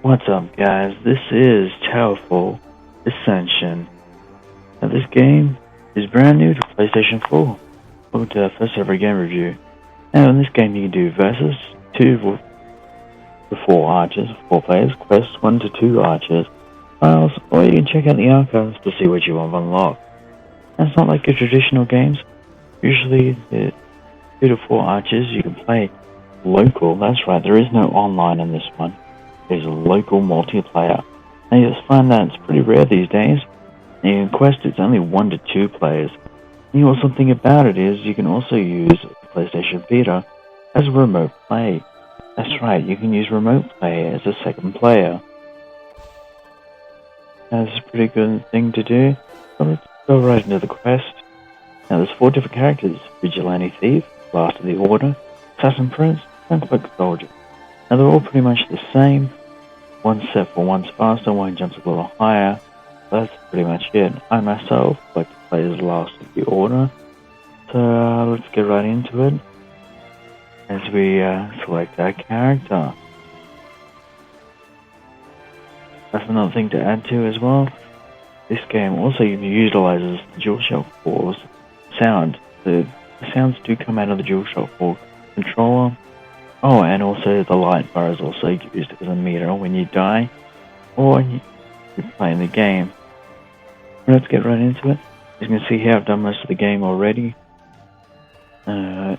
What's up, guys? This is Towerfall Ascension. Now, this game is brand new to PlayStation 4. Welcome to our first ever game review. Now, in this game, you can do versus 2 to 4 archers, 4 players, quests 1 to 2 archers, files, or you can check out the archives to see what you want to unlock. Now, it's not like your traditional games. Usually, the 2 to 4 archers you can play local. That's right, there is no online in this one. There's a local multiplayer. Now you'll find that it's pretty rare these days. And in Quest it's only 1 to 2 players. And the awesome thing about it is you can also use PlayStation Vita as a remote play. That's right, you can use remote play as a second player. That's a pretty good thing to do. So let's go right into the quest. Now there's 4 different characters: Vigilante Thief, Last of the Order, Assassin Prince, and Cloak Soldier. Now they're all pretty much the same. One's set for one's faster, one jumps a little higher. That's pretty much it. I myself like to play as Last of the Order. So let's get right into it as we select our character. That's another thing to add to as well. This game also utilizes the DualShock 4's sound. The sounds do come out of the DualShock 4 controller. Oh, and also the light bar is also used as a meter when you die or you're playing the game. Let's get right into it. As you can see here, I've done most of the game already. Across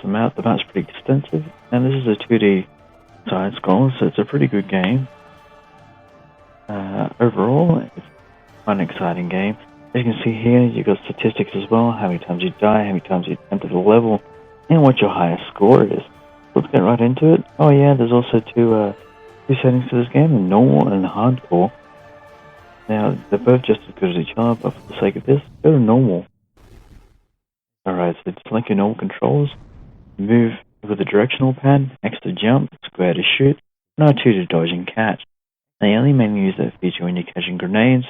the map is pretty extensive, and this is a 2D side scroller, so it's a pretty good game. Overall, it's quite an exciting game. As you can see here, you've got statistics as well: how many times you die, how many times you enter the level, and what your highest score is. Let's get right into it. Oh yeah, there's also two settings to this game: normal and hardcore. Now they're both just as good as each other, but for the sake of this, go to normal. Alright, so just like your normal controls, move with the directional pad, X to jump, square to shoot, and R2 to dodge and catch. Now you only mainly use that feature when you're catching grenades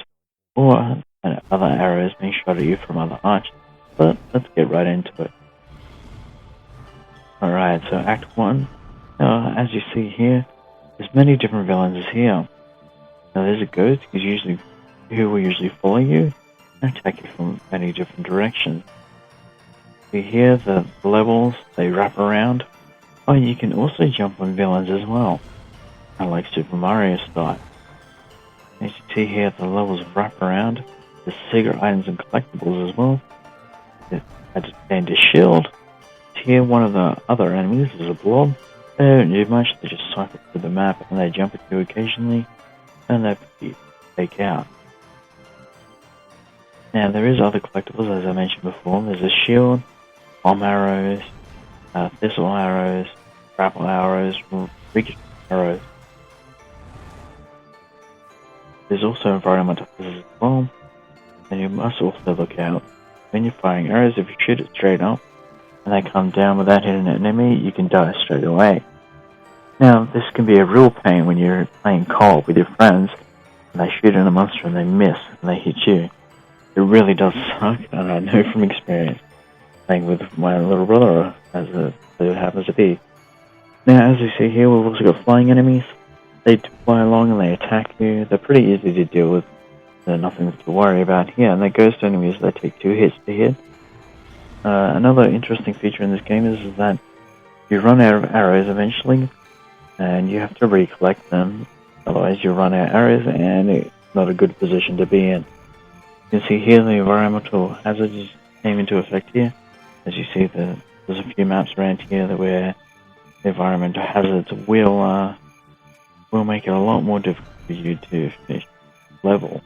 or other arrows being shot at you from other archers. But let's get right into it. Alright, so Act 1. Now, as you see here, there's many different villains here. Now there's a ghost who will usually follow you and attack you from many different directions. See here, the levels, they wrap around. Oh, you can also jump on villains as well, like Super Mario style. As you see here, the levels wrap around. There's secret items and collectibles as well. And a shield. Here, one of the other enemies is a blob. They don't do much, they just cycle through the map and they jump at you occasionally, and they take out. Now, there is other collectibles, as I mentioned before. There's a shield, bomb arrows, thistle arrows, grapple arrows, rigid arrows. There's also environmental hazards as well, and you must also look out when you're firing arrows. If you shoot it straight up and they come down without hitting an enemy, you can die straight away. Now, this can be a real pain when you're playing co-op with your friends and they shoot at a monster and they miss and they hit you. It really does suck, and I know from experience playing with my little brother as it happens to be. Now, as you see here, we've also got flying enemies. They fly along and they attack you. They're pretty easy to deal with. There's nothing to worry about here. And they're ghost enemies. They take 2 hits to hit. Another interesting feature in this game is that you run out of arrows eventually, and you have to recollect them. Otherwise, you run out of arrows, and it's not a good position to be in. You can see here the environmental hazards came into effect here. As you see, there's a few maps around here where the environmental hazards will make it a lot more difficult for you to finish level.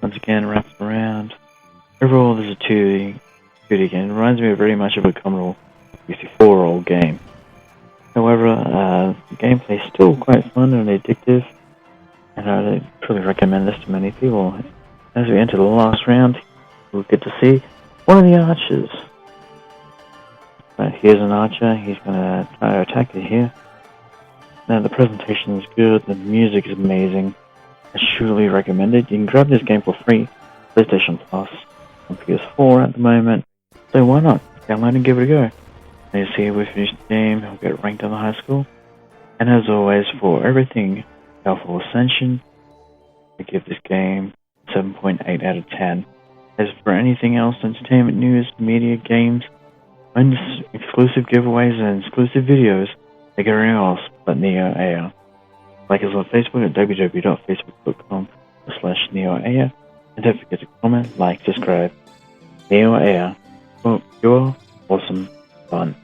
Once again, wraps around. Overall, there's a 2D game. It reminds me very much of a Commodore 64 old game. However, the gameplay is still quite fun and addictive, and I truly recommend this to many people. As we enter the last round, we'll get to see one of the archers. Right, here's an archer. He's going to try to attack you here. Now, the presentation is good, the music is amazing. I surely recommend it. You can grab this game for free, PlayStation Plus, on PS4 at the moment. So why not? Download and give it a go. As you see, we finished the game, we'll get ranked on the high school. And as always, for everything Towerfall Ascension, I give this game 7.8 out of 10. As for anything else, entertainment news, media, games, and exclusive giveaways and exclusive videos, like everything else but NeoAir. Like us on Facebook at www.facebook.com/NeoAir, and don't forget to comment, like, subscribe. NeoAir, for pure, awesome fun.